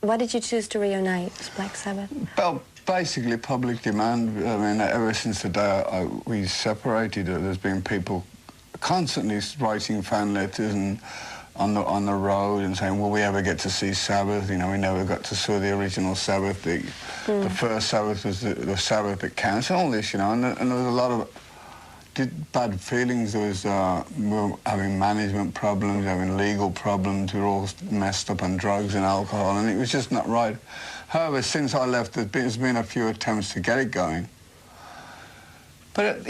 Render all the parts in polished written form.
Why did you choose to reunite with Black Sabbath? Well, basically public demand. I mean, ever since the day we separated, there's been people constantly writing fan letters and on the road and saying, will we ever get to see Sabbath? You know, we never got to see the original Sabbath. The first Sabbath was the Sabbath that counts, and all this, you know, and there was a lot of bad feelings. There was we were having management problems, having legal problems. We were all messed up on drugs and alcohol, and it was just not right. However, since I left, there's been a few attempts to get it going. But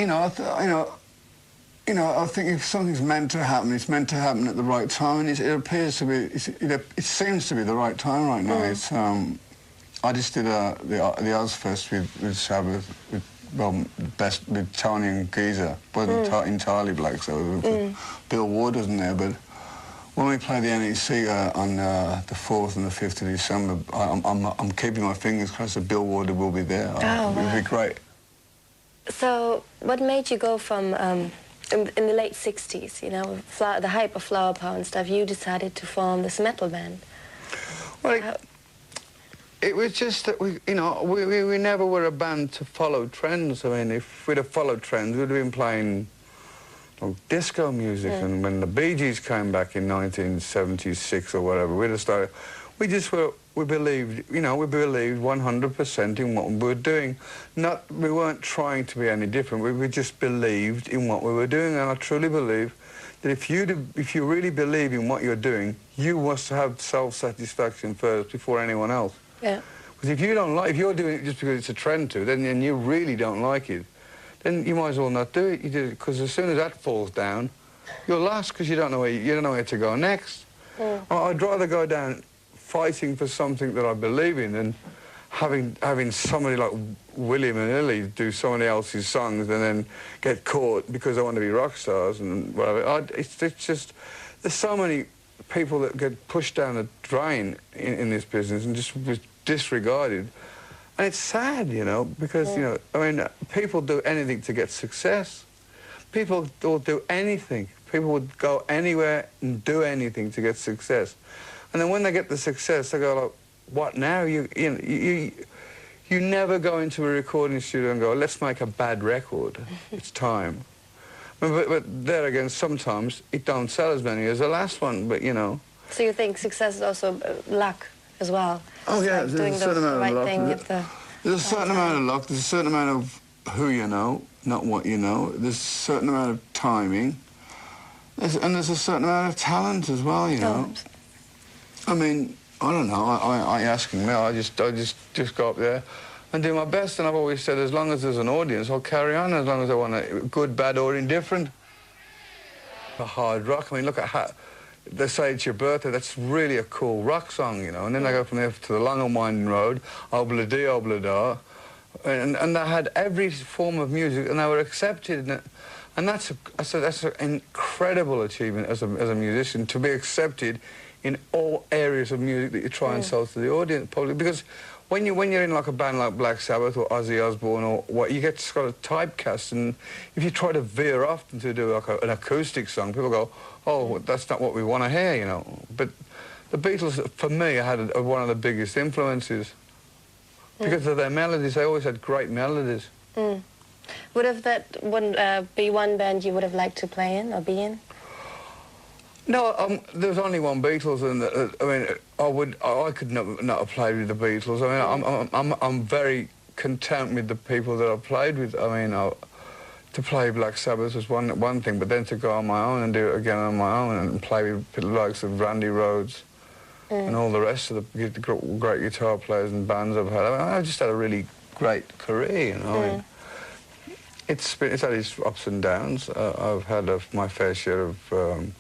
I think if something's meant to happen, it's meant to happen at the right time, and it appears to be. It seems to be the right time right now. It's I just did the Ozfest with Sabbath, with Tony and Geezer. Wasn't entirely Black Sabbath. Bill Ward wasn't there, but when we play the NEC on the 4th and the 5th of December, I'm keeping my fingers crossed that Bill Ward will be there. Oh, it would be great. So, what made you go from in the late 60s, you know, the hype of flower power and stuff, you decided to form this metal band? Well, it was just that we never were a band to follow trends. I mean, if we'd have followed trends, we'd have been playing disco music. And when the Bee Gees came back in 1976 or whatever, we'd have started. We believed, we believed 100% in what we were doing. We weren't trying to be any different. We just believed in what we were doing, and I truly believe that if you really believe in what you're doing, you must have self-satisfaction first before anyone else. Yeah. Because if you're doing it just because it's a trend to, then you really don't like it, then you might as well not do it. You do it because as soon as that falls down, you're lost because you don't know where to go next. I'd rather go down fighting for something that I believe in than having somebody like William and Illy do somebody else's songs and then get caught because they want to be rock stars and whatever. It's just, there's so many people that get pushed down the drain in this business and just disregarded. And it's sad, you know, because, you know, I mean, people do anything to get success. People will do anything. People would go anywhere and do anything to get success. And then when they get the success, they go like, what now? You never go into a recording studio and go, let's make a bad record. It's time. But there again, sometimes it don't sell as many as the last one, but you know. So you think success is also luck as well? Oh yeah, like there's a certain amount of luck. There's a certain amount of luck, there's a certain amount of who you know, not what you know. There's a certain amount of timing. And there's a certain amount of talent as well, you know. I mean, I don't know, I asking me, I just go up there and do my best, and I've always said as long as there's an audience, I'll carry on, as long as I want a good, bad, or indifferent. A hard rock, I mean, look at how, they say it's your birthday, that's really a cool rock song, you know, and then I go from there to the long and winding road, obla-dee, obla-da, and they had every form of music, and they were accepted, and that's an incredible achievement as a musician, to be accepted in all areas of music that you try and sell to the audience, probably, because when you're in like a band like Black Sabbath or Ozzy Osbourne or what, you get sort of typecast, and if you try to veer off to do like an acoustic song, people go, oh, that's not what we want to hear, you know. But the Beatles, for me, had one of the biggest influences because of their melodies. They always had great melodies. Would have that be one band you would have liked to play in or be in? No, there's only one Beatles, and I mean, I could not have played with the Beatles. I mean, I'm very content with the people that I've played with. I mean, to play Black Sabbath was one thing, but then to go on my own and do it again on my own and play with the likes of Randy Rhoads and all the rest of the great guitar players and bands I've had. I mean, I've just had a really great career, you know. I mean, it's had its ups and downs. I've had my fair share of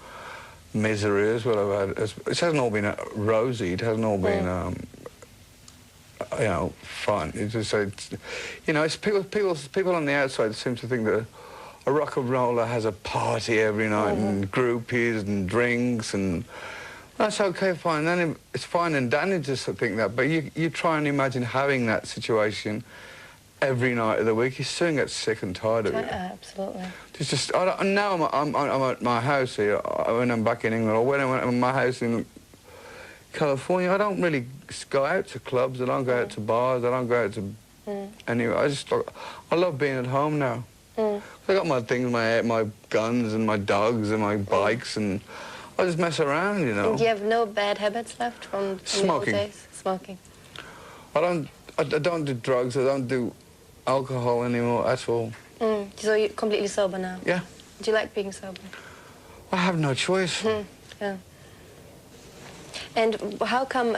misery as well. It hasn't all been rosy. It hasn't all been, you know, fun. It's just, you know, it's people on the outside seem to think that a rock and roller has a party every night and groupies and drinks, and that's okay, fine. Then it's fine and dandy to think that, but you try and imagine having that situation every night of the week. You soon get sick and tired of it. Absolutely. It's just, now I'm at my house here, when I'm back in England, or when I'm at my house in California, I don't really go out to clubs. I don't go out to bars. I don't go out to anywhere. I love being at home now. I got my things, my guns and my dogs and my bikes, and I just mess around, you know. And you have no bad habits left from the old days? Smoking. I don't do drugs. I don't do alcohol anymore at all. So you're completely sober now? Yeah. Do you like being sober? I have no choice. Yeah. And how come,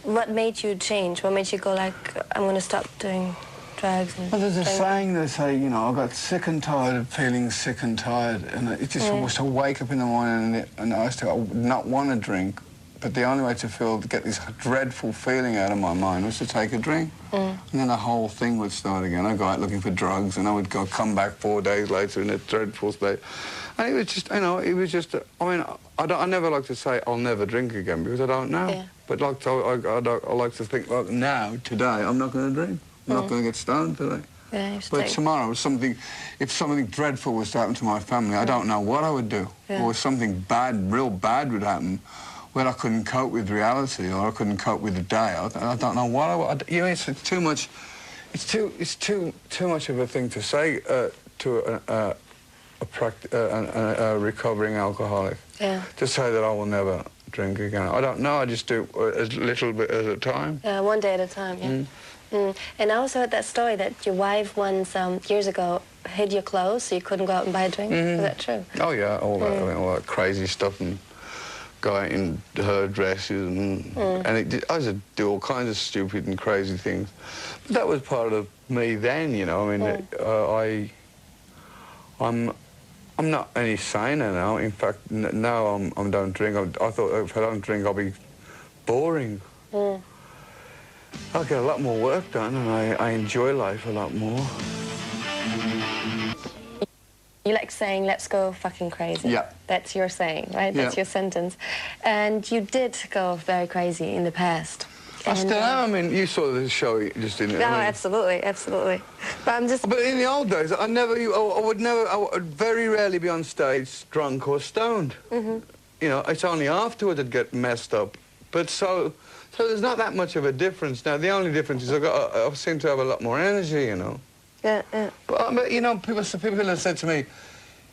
what made you change? What made you go like, I'm going to stop doing drugs? And well, there's a saying they say, you know, I got sick and tired of feeling sick and tired, and it just was to wake up in the morning and I used to not want to drink, but the only way to get this dreadful feeling out of my mind was to take a drink. And then the whole thing would start again. I'd go out looking for drugs, and I would come back 4 days later in a dreadful state. And it was just, you know, it was just, I mean, I never like to say I'll never drink again, because I don't know. Yeah. But like I like to think, like, now, today, I'm not going to drink. I'm not going to get stoned today. Yeah, but tomorrow, if something dreadful was to happen to my family, I don't know what I would do. Or if something bad, real bad would happen, well, I couldn't cope with reality, or I couldn't cope with the day. I don't know what I would. You know, it's too much. It's too much of a thing to say to a recovering alcoholic. Yeah. To say that I will never drink again. I don't know. I just do a little bit at a time. Yeah, one day at a time. Yeah. And I also heard that story that your wife once years ago hid your clothes so you couldn't go out and buy a drink. Is that true? Oh yeah, all that crazy stuff, and go out in her dresses, and I used to do all kinds of stupid and crazy things. But that was part of me then, you know. I mean, I'm not any saner now. In fact, now I don't drink. I thought if I don't drink, I'll be boring. I'll get a lot more work done, and I enjoy life a lot more. You like saying, let's go fucking crazy. Yeah. That's your saying, right? That's your sentence. And you did go very crazy in the past. I still am. I mean, you saw the show just didn't. No, absolutely, absolutely. But I'm just... But in the old days, I would very rarely be on stage drunk or stoned. You know, it's only afterwards I'd get messed up. But so there's not that much of a difference now. The only difference is I seem to have a lot more energy, you know. Yeah, yeah. But you know, people have said to me,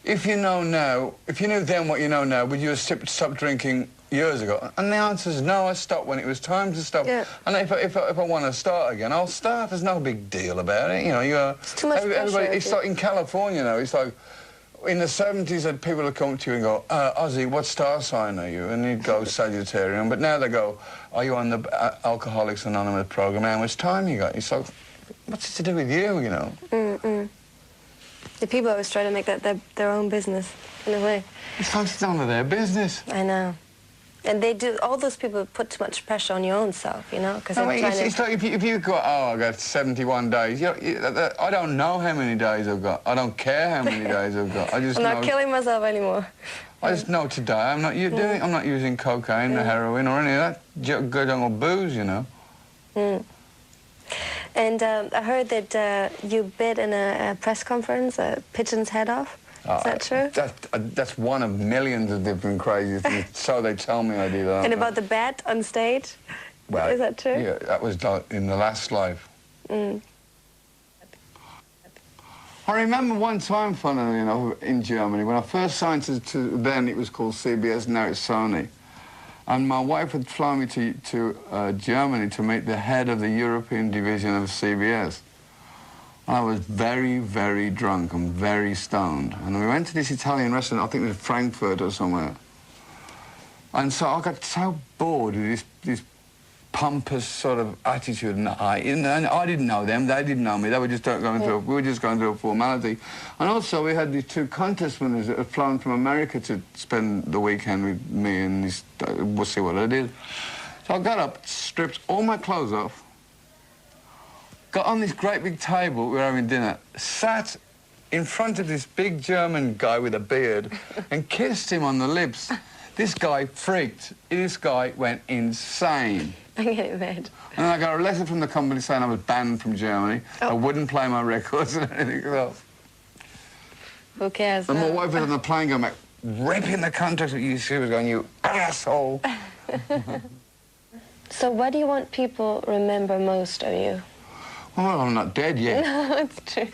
if you knew then what you know now, would you have stopped drinking years ago? And the answer is no. I stopped when it was time to stop. Yeah. And if I want to start again, I'll start. There's no big deal about it. You know, it's too much pressure. It's like in California now. It's like in the 70s, people would come to you and go, Ozzy, what star sign are you? And you'd go Sagittarian. But now they go, are you on the Alcoholics Anonymous program? How much time you got? It's like, what's it to do with you, you know? The people always try to make that their own business, in a way. It's none of their business. I know. And they do, all those people put too much pressure on your own self, you know? Because it's like if you go, I got 71 days. I don't know how many days I've got. I don't care how many days I've got. I just I'm not killing myself anymore. I just know today I'm not using cocaine or heroin or any of that good old booze, you know. And I heard that you bit in a press conference, a pigeon's head off. Is that true? That's one of millions of different crazy things. So they tell me I did. And about the bat on stage? Well, is that true? Yeah, that was in the last life. I remember one time, funnily enough, in Germany, when I first signed to then it was called CBS, now it's Sony. And my wife had flown me to Germany to meet the head of the European division of CBS. And I was very, very drunk and very stoned. And we went to this Italian restaurant, I think it was Frankfurt or somewhere. And so I got so bored with this pompous sort of attitude, and I didn't know them, they didn't know me, they were just going through, we were just going through a formality. And also we had these two contest winners that had flown from America to spend the weekend with me, and we'll see what I did. So I got up, stripped all my clothes off, got on this great big table, we were having dinner, sat in front of this big German guy with a beard and kissed him on the lips. This guy freaked. This guy went insane. I'm getting mad. And I got a letter from the company saying I was banned from Germany. I wouldn't play my records or anything else. Who cares? And my wife was on the plane going back, ripping the contract. She was going, you asshole. So what do you want people remember most of you? Well, I'm not dead yet. No, it's true.